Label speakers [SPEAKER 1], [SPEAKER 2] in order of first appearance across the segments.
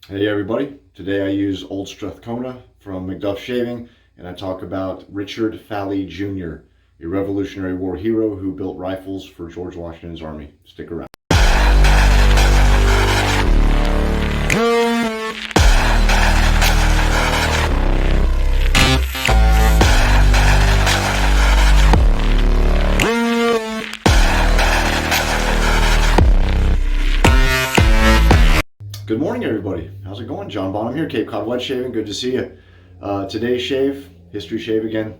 [SPEAKER 1] Hey everybody, today I use Old Strathcona from MacDuff's Shaving, and I talk about Richard Falley Jr., a Revolutionary War hero who built rifles for George Washington's army. Stick around. Good morning, everybody. How's it going? John Bonham here, Cape Cod Wet Shaving. Good to see you. Today's shave, history shave again.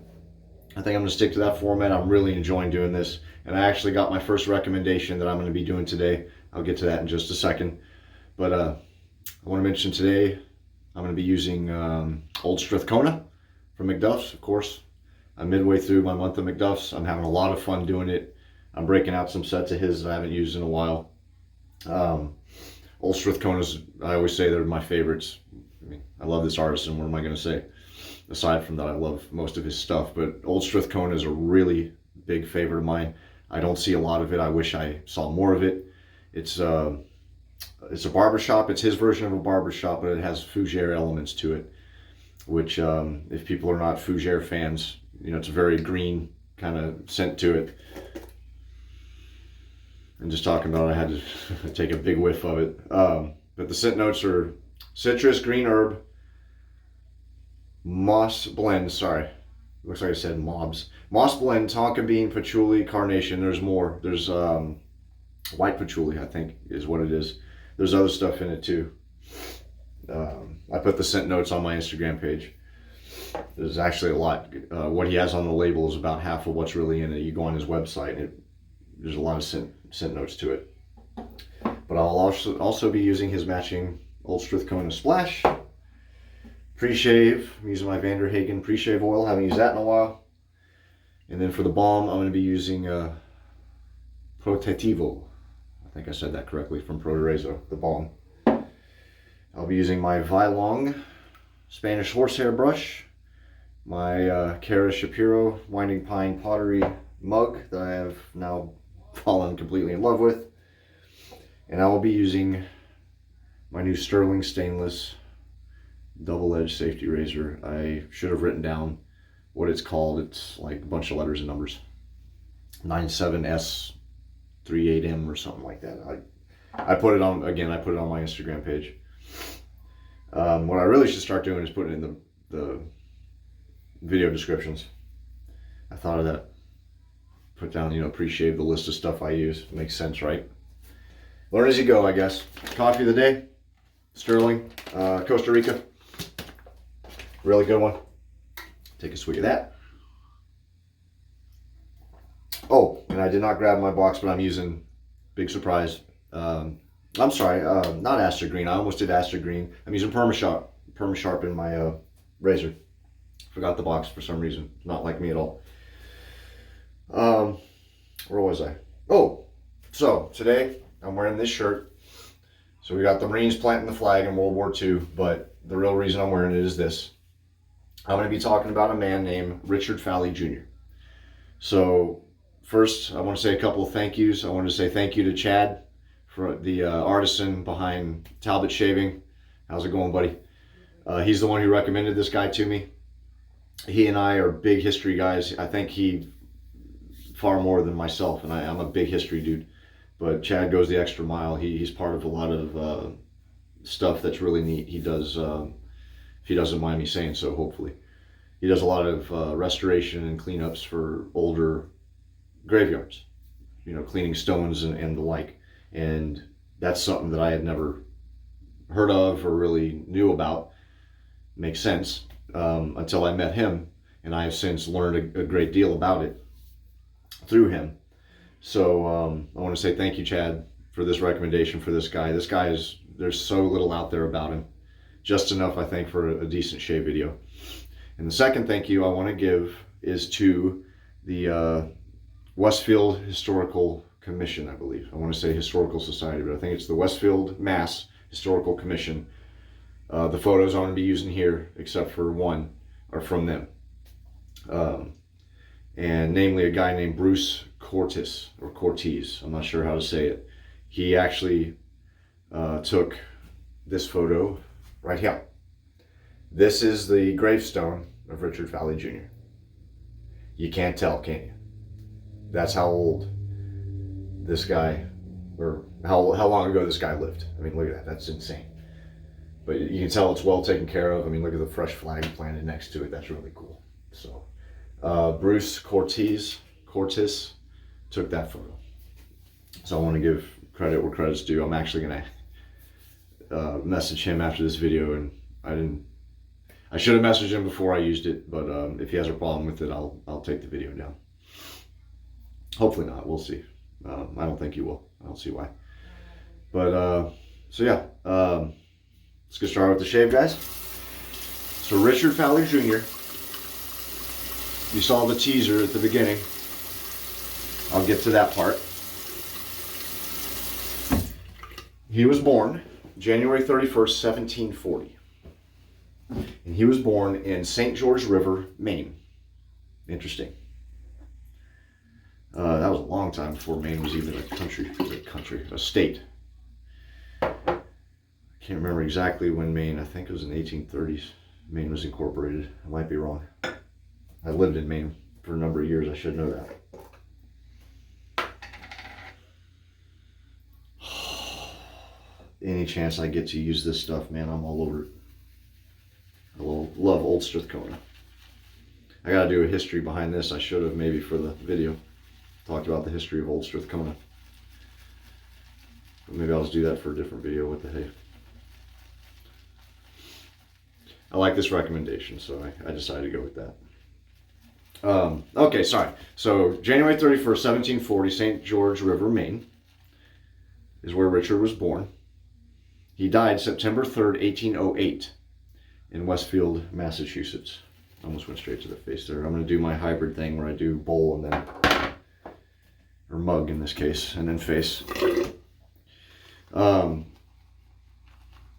[SPEAKER 1] I think I'm going to stick to that format. I'm really enjoying doing this. And I actually got my first recommendation that I'm going to be doing today. I'll get to that in just a second. But I want to mention today I'm going to be using Old Strathcona from MacDuff's, of course. I'm midway through my month of MacDuff's. I'm having a lot of fun doing it. I'm breaking out some sets of his that I haven't used in a while. Old Strathcona's, I always say they're my favorites. I mean, I love this artisan, what am I going to say? Aside from that, I love most of his stuff, but Old Strathcona is a really big favorite of mine. I don't see a lot of it. I wish I saw more of it. It's a barbershop. It's his version of a barbershop, but it has fougere elements to it, which if people are not fougere fans, you know, it's a very green kind of scent to it. And just talking about it, I had to take a big whiff of it. But the scent notes are citrus, green herb, moss blend, sorry. Looks like I said mobs. Moss blend, tonka bean, patchouli, carnation. There's more. There's white patchouli, I think, is what it is. There's other stuff in it too. I put the scent notes on my Instagram page. There's actually a lot. What he has on the label is about half of what's really in it. You go on his website, and there's a lot of scent notes to it. But I'll also be using his matching Old Strathcona Splash. Pre-shave, I'm using my Hagen pre-shave oil. Haven't used that in a while. And then for the balm, I'm going to be using Protettivo. I think I said that correctly, from Proraso, the balm. I'll be using my Vie-Long Spanish horsehair brush, my Cara Shapiro Winding Pine Pottery mug that I have now fallen completely in love with. And I will be using my new Stirling stainless double-edged safety razor. I should have written down what it's called. It's like a bunch of letters and numbers. 97S38M or something like that. I put it on, again, I put it on my Instagram page. What I really should start doing is putting it in the video descriptions. I thought of that. Put down, you know, pre-shave the list of stuff I use. Makes sense, right? Learn as you go, I guess. Coffee of the day, Stirling, Costa Rica. Really good one. Take a swig of that. Oh, and I did not grab my box, but I'm using, big surprise. I'm sorry, not Aster Green. I almost did Aster Green. I'm using PermaSharp in my razor. Forgot the box for some reason. Not like me at all. Where was I? Oh, so today I'm wearing this shirt. So we got the Marines planting the flag in World War II, but the real reason I'm wearing it is this. I'm going to be talking about a man named Richard Falley Jr. So first, I want to say a couple of thank yous. I want to say thank you to Chad, for the artisan behind Talbot Shaving. How's it going, buddy? He's the one who recommended this guy to me. He and I are big history guys. I think he far more than myself, and I'm a big history dude. But Chad goes the extra mile. He's part of a lot of stuff that's really neat. He does, if he doesn't mind me saying so, hopefully. He does a lot of restoration and cleanups for older graveyards. You know, cleaning stones and the like. And that's something that I had never heard of or really knew about. Makes sense. Until I met him, and I have since learned a great deal about it through him. So I want to say thank you, Chad, for this recommendation for this guy. This guy is, there's so little out there about him. Just enough, I think, for a decent shave video. And the second thank you I want to give is to the Westfield Historical Commission, I believe. I want to say Historical Society, but I think it's the Westfield, Mass. Historical Commission. The photos I'm going to be using here, except for one, are from them. And namely a guy named Bruce Cortez, I'm not sure how to say it. He actually took this photo right here. This is the gravestone of Richard Falley Jr. You can't tell, can you? That's how old this guy, or how long ago this guy lived. I mean, look at that. That's insane. But you can tell it's well taken care of. I mean, look at the fresh flag planted next to it. That's really cool. So, Bruce Cortez took that photo. So I want to give credit where credit's due. I'm actually going to message him after this video, and I should have messaged him before I used it, but if he has a problem with it, I'll take the video down. Hopefully not. We'll see. I don't think he will. I don't see why. But so yeah, let's get started with the shave, guys. So Richard Falley Jr. You saw the teaser at the beginning. I'll get to that part. He was born January 31st, 1740. And he was born in St. George River, Maine. Interesting. That was a long time before Maine was even a state. I can't remember exactly when Maine, I think it was in the 1830s, Maine was incorporated. I might be wrong. I lived in Maine for a number of years. I should know that. Any chance I get to use this stuff, man, I'm all over it. I love old Strathcona. I gotta do a history behind this. I should have maybe for the video talked about the history of old Strathcona. But maybe I'll just do that for a different video. What the hey. I like this recommendation, so I decided to go with that. Okay, sorry. So January 31st, 1740, St. George River, Maine is where Richard was born. He died September 3rd, 1808 in Westfield, Massachusetts. Almost went straight to the face there. I'm going to do my hybrid thing where I do bowl and then, or mug in this case, and then face.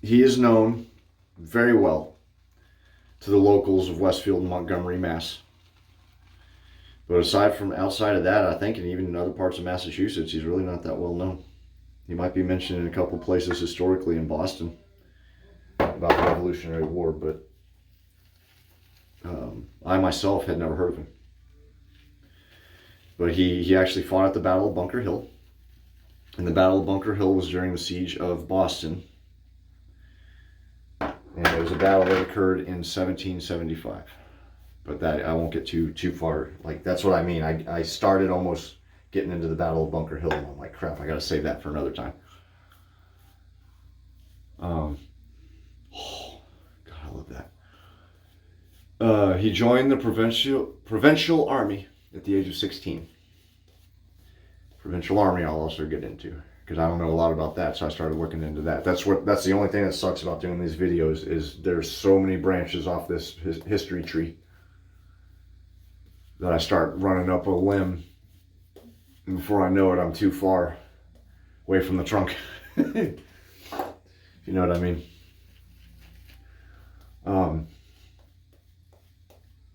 [SPEAKER 1] He is known very well to the locals of Westfield and Montgomery, Mass. But outside of that, I think, and even in other parts of Massachusetts, he's really not that well known. He might be mentioned in a couple places historically in Boston about the Revolutionary War, but I myself had never heard of him. But he actually fought at the Battle of Bunker Hill. And the Battle of Bunker Hill was during the siege of Boston. And it was a battle that occurred in 1775. But that I won't get too far. Like, that's what I mean. I started almost getting into the Battle of Bunker Hill, and I'm like, crap, I gotta save that for another time. Oh, God, I love that. He joined the provincial army at the age of 16. Provincial army I'll also get into, because I don't know a lot about that, so I started looking into that. That's the only thing that sucks about doing these videos, is there's so many branches off this history tree that I start running up a limb, and before I know it, I'm too far away from the trunk. If you know what I mean.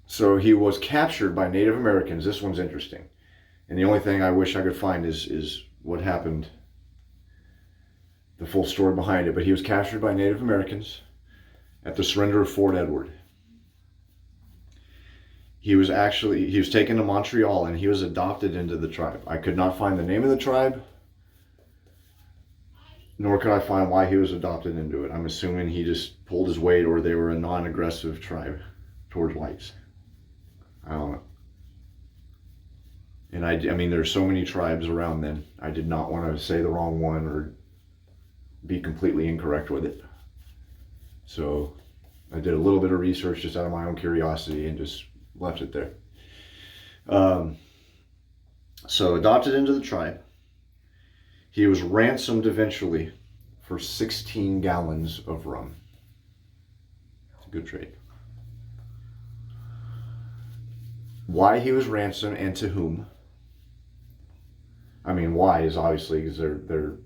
[SPEAKER 1] So he was captured by Native Americans. This one's interesting. And the only thing I wish I could find is what happened, the full story behind it. But he was captured by Native Americans at the surrender of Fort Edward. He was taken to Montreal, and he was adopted into the tribe. I could not find the name of the tribe, nor could I find why he was adopted into it. I'm assuming he just pulled his weight, or they were a non-aggressive tribe towards whites. I don't know. And I mean, there's so many tribes around then. I did not want to say the wrong one or be completely incorrect with it. So I did a little bit of research just out of my own curiosity and just left it there. So adopted into the tribe. He was ransomed eventually for 16 gallons of rum. It's a good trade. Why he was ransomed and to whom? I mean, why is obviously because they're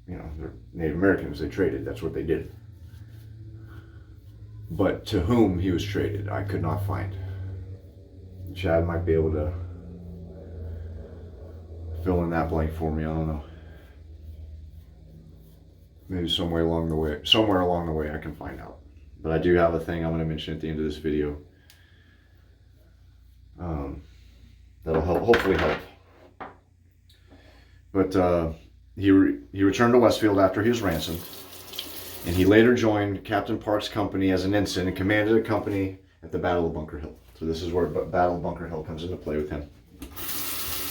[SPEAKER 1] Native Americans. They traded. That's what they did. But to whom he was traded, I could not find. Chad might be able to fill in that blank for me. I don't know. Maybe somewhere along the way I can find out. but I do have a thing I'm going to mention at the end of this video that'll hopefully help. But he returned to Westfield after he was ransomed, and he later joined Captain Park's company as an ensign and commanded a company at the Battle of Bunker Hill. So this is where Battle of Bunker Hill comes into play with him.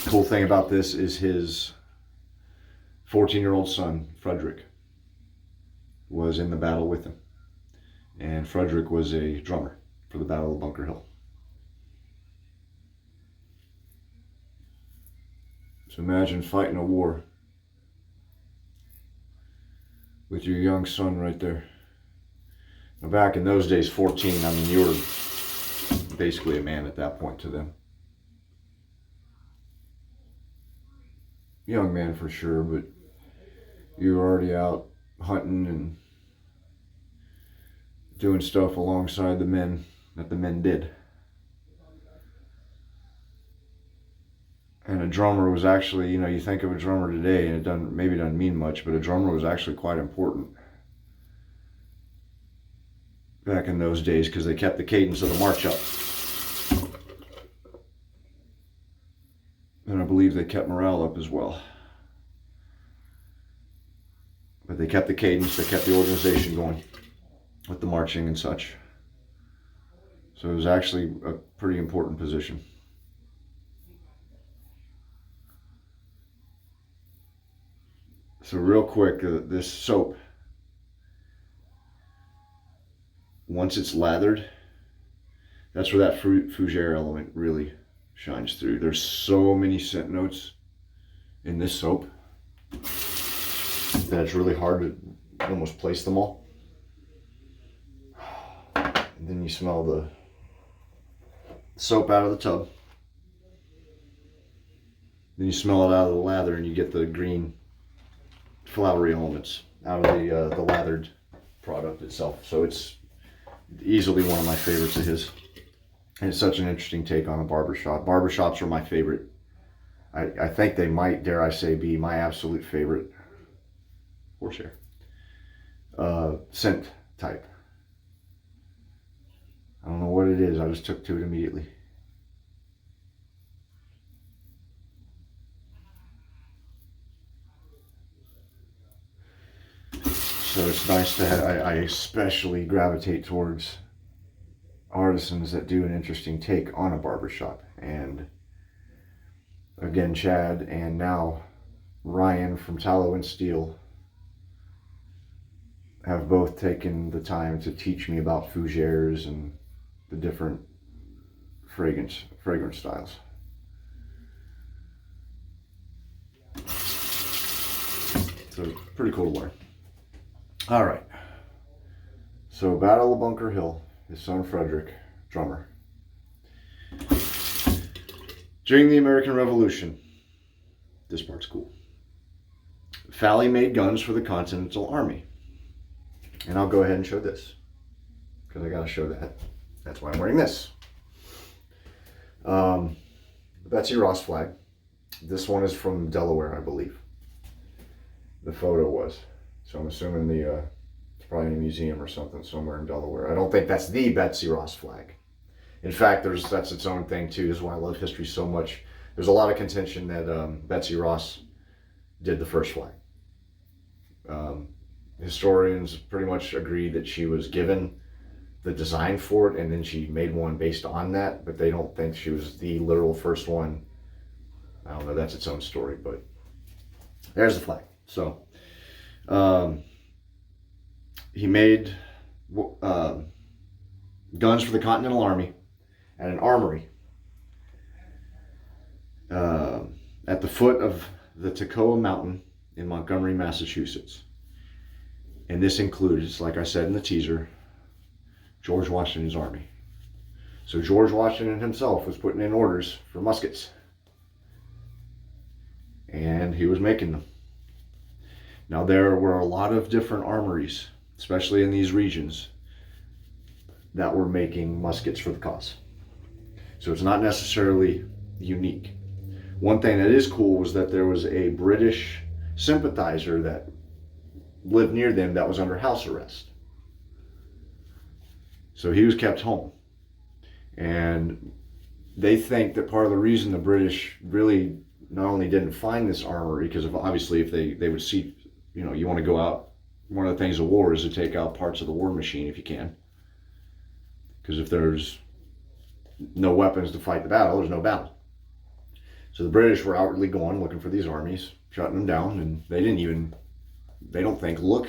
[SPEAKER 1] Cool thing about this is his 14-year-old son, Frederick, was in the battle with him. And Frederick was a drummer for the Battle of Bunker Hill. So imagine fighting a war with your young son right there. Now back in those days, 14, I mean, you were basically a man at that point to them. Young man for sure, but you were already out hunting and doing stuff alongside the men that the men did. And a drummer was actually, you know, you think of a drummer today and it maybe doesn't mean much, but a drummer was actually quite important back in those days because they kept the cadence of the march up. And I believe they kept morale up as well. But they kept the cadence, they kept the organization going with the marching and such. So it was actually a pretty important position. So real quick, this soap, once it's lathered, that's where that fougere element really shines through. There's so many scent notes in this soap that it's really hard to almost place them all. And then you smell the soap out of the tub. Then you smell it out of the lather and you get the green flowery elements out of the lathered product itself. So it's easily one of my favorites of his. And it's such an interesting take on a barbershop. Barbershops are my favorite. I think they might, dare I say, be my absolute favorite horsehair scent type. I don't know what it is. I just took to it immediately. So it's nice to have, I especially gravitate towards artisans that do an interesting take on a barbershop. And again, Chad and now Ryan from Tallow and Steel have both taken the time to teach me about fougères and the different fragrance styles. So it's pretty cool to learn. All right. So Battle of Bunker Hill, his son Frederick, drummer. During the American Revolution, this part's cool. Falley made guns for the Continental Army. And I'll go ahead and show this, because I gotta show that. That's why I'm wearing this. The Betsy Ross flag. This one is from Delaware, I believe. The photo was. So I'm assuming it's probably in a museum or something somewhere in Delaware. I don't think that's the Betsy Ross flag. In fact, that's its own thing too. This is why I love history so much. There's a lot of contention that Betsy Ross did the first flag. Historians pretty much agree that she was given the design for it and then she made one based on that, but they don't think she was the literal first one. I don't know, that's its own story, but there's the flag. So he made guns for the Continental Army at an armory at the foot of the Toccoa Mountain in Montgomery, Massachusetts. And this includes, like I said in the teaser, George Washington's army. So George Washington himself was putting in orders for muskets. And he was making them. Now there were a lot of different armories, especially in these regions, that were making muskets for the cause. So it's not necessarily unique. One thing that is cool was that there was a British sympathizer that lived near them that was under house arrest. So he was kept home. And they think that part of the reason the British really not only didn't find this armory, because obviously if they would see, you know, you want to go out, one of the things of war is to take out parts of the war machine if you can. Because if there's no weapons to fight the battle, there's no battle. So the British were outwardly going, looking for these armies, shutting them down, and they don't think, look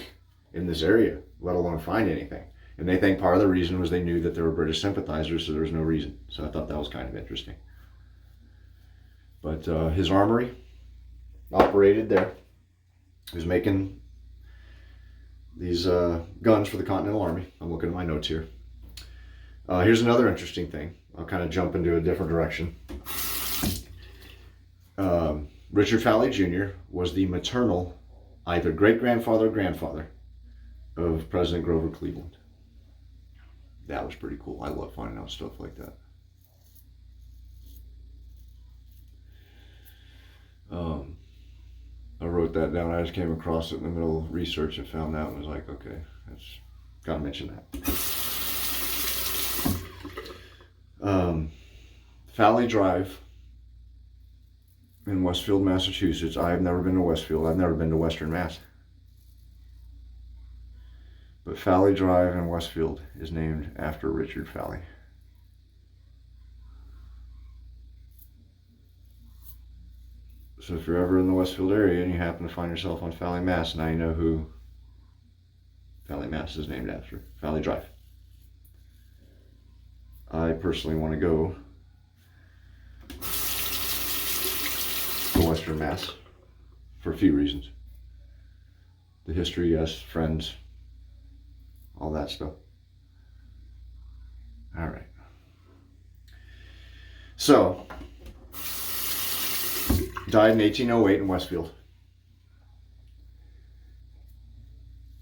[SPEAKER 1] in this area, let alone find anything. And they think part of the reason was they knew that there were British sympathizers, so there was no reason. So I thought that was kind of interesting. But his armory operated there. He was making these guns for the Continental Army. I'm looking at my notes here. Here's another interesting thing. I'll kind of jump into a different direction. Richard Falley Jr. was the maternal, either great-grandfather or grandfather, of President Grover Cleveland. That was pretty cool. I love finding out stuff like that. I wrote that down. I just came across it in the middle of research and found that and was like, okay, that's gotta mention that. Fowley Drive in Westfield, Massachusetts. I've never been to Westfield. I've never been to Western Mass. But Fowley Drive in Westfield is named after Richard Falley. So if you're ever in the Westfield area and you happen to find yourself on Fowley Mass, now you know who Fowley Mass is named after. Fowley Drive. I personally want to go to Western Mass for a few reasons. The history, yes, friends, all that stuff. All right. So, died in 1808 in Westfield.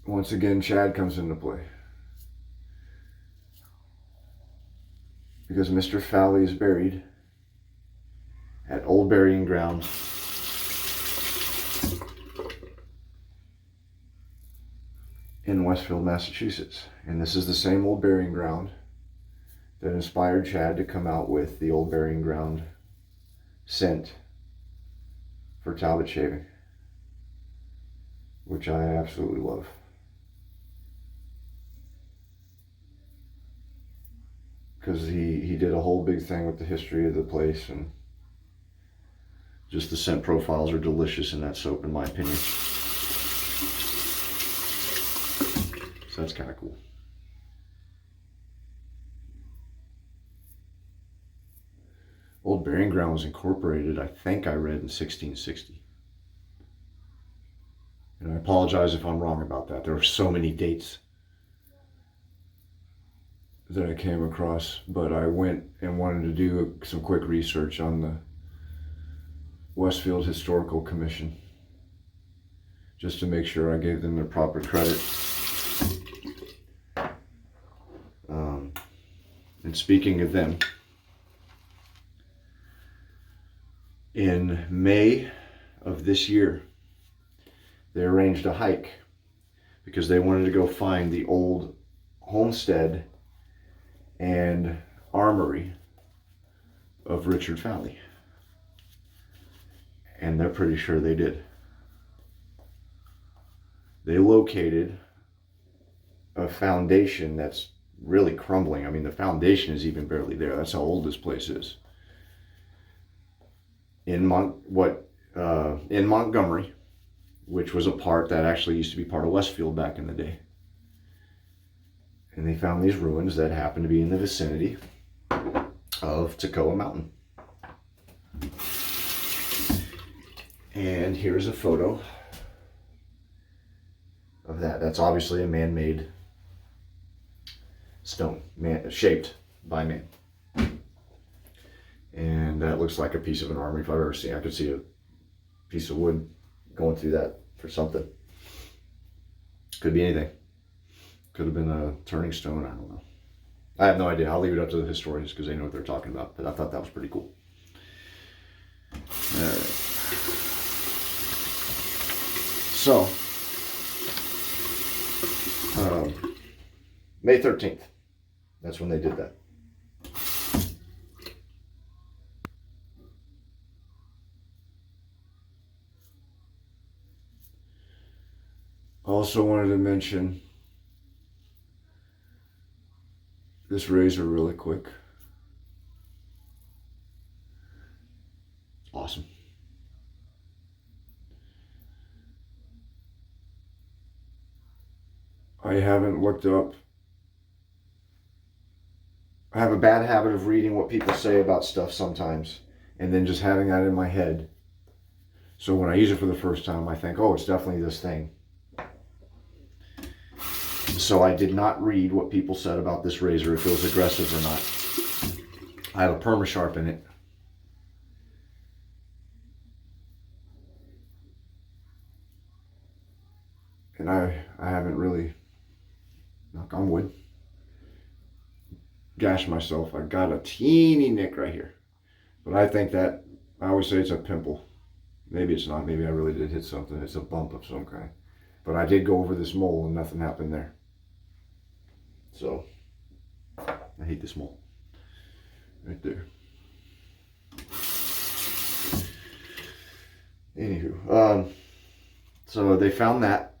[SPEAKER 1] Once again, Chad comes into play. Because Mr. Fowley is buried at Old Burying Ground in Westfield, Massachusetts. And this is the same old burying ground that inspired Chad to come out with the Old Burying Ground scent for Talbot shaving, which I absolutely love. Because he did a whole big thing with the history of the place, and just the scent profiles are delicious in that soap, in my opinion. So that's kind of cool. Old Burying Ground was incorporated, I think I read, in 1660. And I apologize if I'm wrong about that. There are so many dates that I came across, but I went and wanted to do some quick research on the Westfield Historical Commission, just to make sure I gave them their proper credit. And speaking of them, in May of this year, they arranged a hike because they wanted to go find the old homestead and armory of Richard Falley. And they're pretty sure they did. They located a foundation that's really crumbling. I mean, the foundation is even barely there. That's how old this place is. In Montgomery, which was a part that actually used to be part of Westfield back in the day. And they found these ruins that happened to be in the vicinity of Toccoa Mountain. And here's a photo of that. That's obviously a man-made stone, shaped by man. And that looks like a piece of an armory if I've ever seen. I could see a piece of wood going through that for something. Could be anything. Could have been a turning stone, I don't know. I have no idea. I'll leave it up to the historians because they know what they're talking about. But I thought that was pretty cool. All right. So, May 13th, That's when they did that. Also wanted to mention this razor really quick. Awesome. I haven't looked up. I have a bad habit of reading what people say about stuff sometimes and then just having that in my head. So when I use it for the first time, I think, oh, it's definitely this thing. So I did not read what people said about this razor, if it was aggressive or not. I have a PermaSharp in it. And I haven't really, knock on wood, gashed myself. I got a teeny nick right here. But I think that, I always say it's a pimple. Maybe it's not. Maybe I really did hit something. It's a bump of some kind. But I did go over this mole and nothing happened there. So, I hate this mole. Right there. Anywho, so they found that.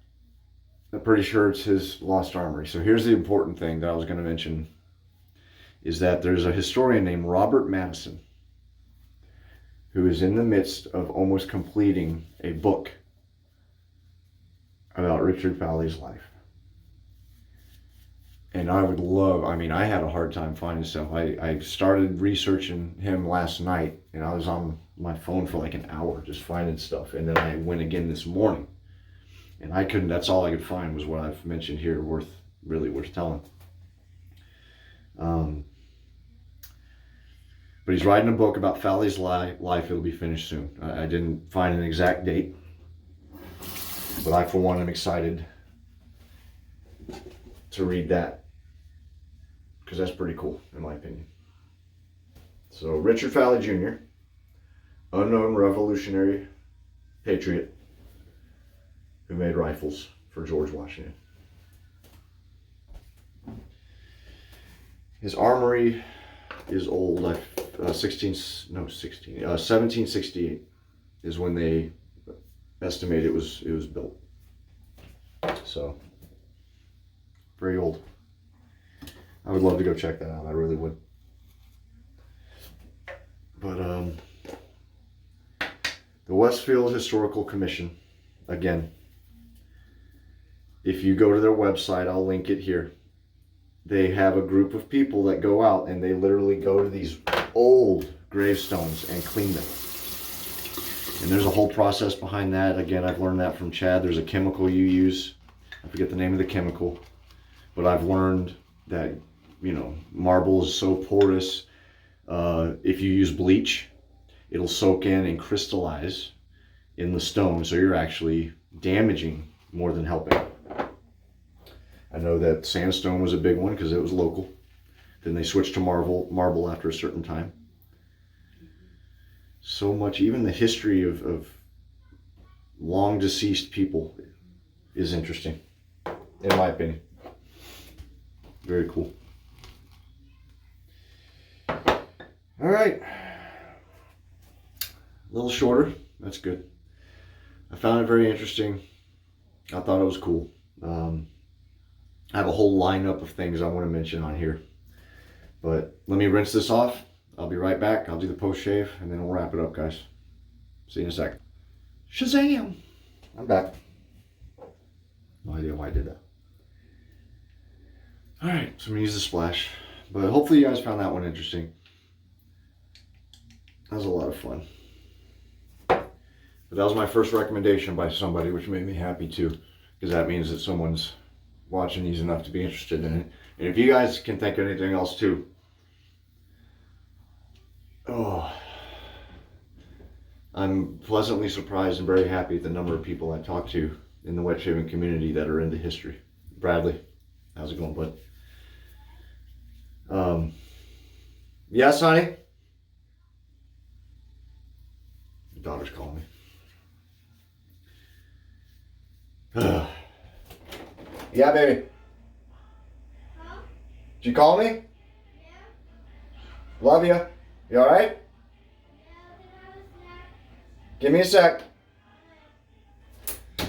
[SPEAKER 1] I'm pretty sure it's his lost armory. So here's the important thing that I was going to mention, is that there's a historian named Robert Madison who is in the midst of almost completing a book about Richard Falley's life. And I would love, I mean, I had a hard time finding stuff. I started researching him last night, and I was on my phone for like an hour just finding stuff. And then I went again this morning. And I couldn't, that's all I could find was what I've mentioned here, really worth telling. But he's writing a book about Falley's life. It'll be finished soon. I didn't find an exact date. But I, for one, am excited to read that, because that's pretty cool, in my opinion. So, Richard Falley Jr., unknown Revolutionary Patriot, who made rifles for George Washington. His armory is old. 1768 is when they estimate it was built. So, very old. I would love to go check that out. I really would. But the Westfield Historical Commission, again, if you go to their website, I'll link it here. They have a group of people that go out and they literally go to these old gravestones and clean them. And there's a whole process behind that. Again, I've learned that from Chad. There's a chemical you use. I forget the name of the chemical. But I've learned that, you know, marble is so porous. If you use bleach, it'll soak in and crystallize in the stone. So you're actually damaging more than helping. I know that sandstone was a big one because it was local. Then they switched to marble after a certain time. So much, even the history of long deceased people is interesting, in my opinion. Very cool. All right. A little shorter. That's good. I found it very interesting. I thought it was cool. I have a whole lineup of things I want to mention on here. But let me rinse this off. I'll be right back. I'll do the post shave and then we'll wrap it up, guys. See you in a sec. Shazam! I'm back. No idea why I did that. Alright, so I'm going to use the splash. But hopefully you guys found that one interesting. That was a lot of fun. But that was my first recommendation by somebody, which made me happy too. Because that means that someone's watching these enough to be interested in it. And if you guys can think of anything else too. Oh. I'm pleasantly surprised and very happy at the number of people I talk to in the wet shaving community that are into history. Bradley, how's it going, bud? Yes, honey? Your daughter's calling me. Yeah, baby. Huh? you call me? Love you. You all right? Give me a sec. I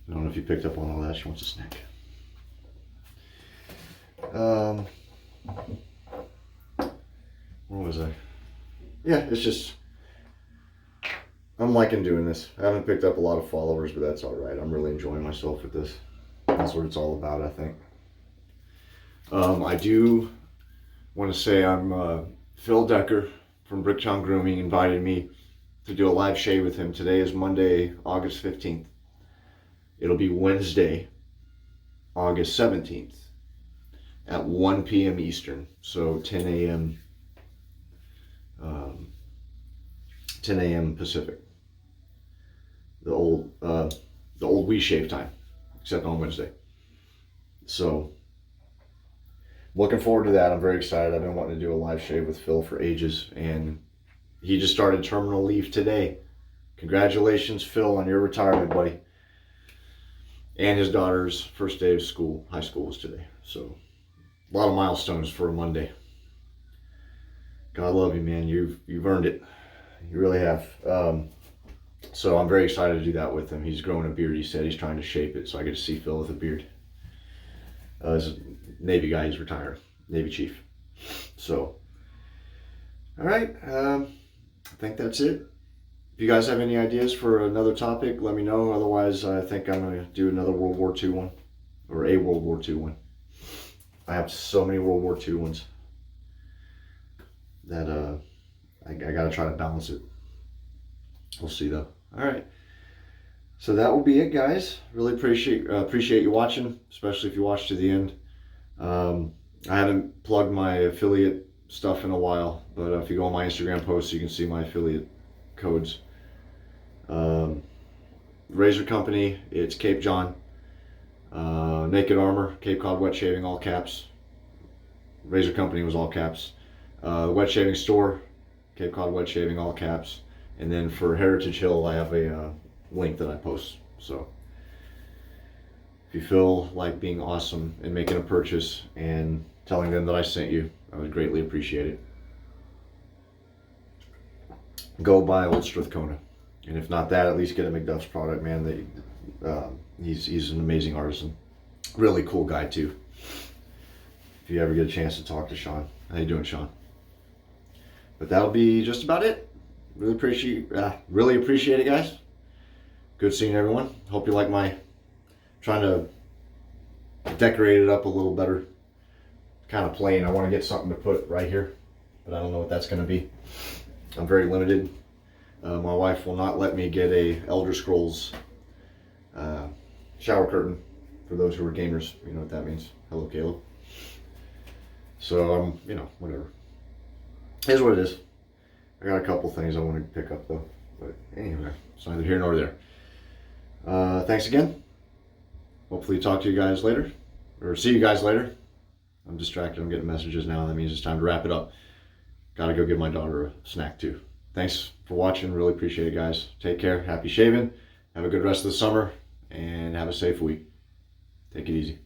[SPEAKER 1] don't know if you picked up on all that. She wants a snack. Where was I? Yeah, it's just, I'm liking doing this. I haven't picked up a lot of followers, but that's all right. I'm really enjoying myself with this. That's what it's all about, I think. I do want to say Phil Decker from Bricktown Grooming invited me to do a live shave with him. Today is Monday, August 15th. It'll be Wednesday, August 17th at 1 p.m. Eastern. So 10 a.m. 10 a.m. Pacific. The old we shave time, except on Wednesday. So looking forward to that. I'm very excited. I've been wanting to do a live shave with Phil for ages, and he just started terminal leave today. Congratulations, Phil, on your retirement, buddy. And his daughter's first day of school, high school, was today. So a lot of milestones for a Monday. God love you, man. You've earned it. You really have. So I'm very excited to do that with him. He's growing a beard. He said he's trying to shape it, so I get to see Phil with a beard. He's a Navy guy. He's retired, Navy chief. So, all right. I think that's it. If you guys have any ideas for another topic, let me know. Otherwise, I think I'm going to do another World War II one, or a World War II one. I have so many World War II ones that I got to try to balance it. We'll see though. All right. So that will be it, guys. Really appreciate you watching, especially if you watched to the end. I haven't plugged my affiliate stuff in a while, but if you go on my Instagram posts, you can see my affiliate codes. Razor Company, it's Cape John. Naked Armor, Cape Cod Wet Shaving, all caps. Razor Company was all caps. Wet Shaving Store, Cape Cod Wet Shaving, all caps. And then for Heritage Hill, I have a link that I post. So if you feel like being awesome and making a purchase and telling them that I sent you, I would greatly appreciate it. Go buy Old Strathcona. And if not that, at least get a MacDuff's product, man. He's an amazing artisan. Really cool guy too. If you ever get a chance to talk to Sean. How you doing, Sean? But that'll be just about it. Really appreciate it, guys. Good seeing everyone. Hope you like my trying to decorate it up a little better. Kind of plain. I want to get something to put right here, but I don't know what that's going to be. I'm very limited. My wife will not let me get a Elder Scrolls shower curtain. For those who are gamers, you know what that means. Hello, Caleb. So whatever. Here's what it is. I got a couple things I want to pick up though, but anyway, it's neither here nor there. Thanks again. Hopefully talk to you guys later, or see you guys later. I'm distracted. I'm getting messages now. That means it's time to wrap it up. Got to go give my daughter a snack too. Thanks for watching. Really appreciate it, guys. Take care. Happy shaving. Have a good rest of the summer, and have a safe week. Take it easy.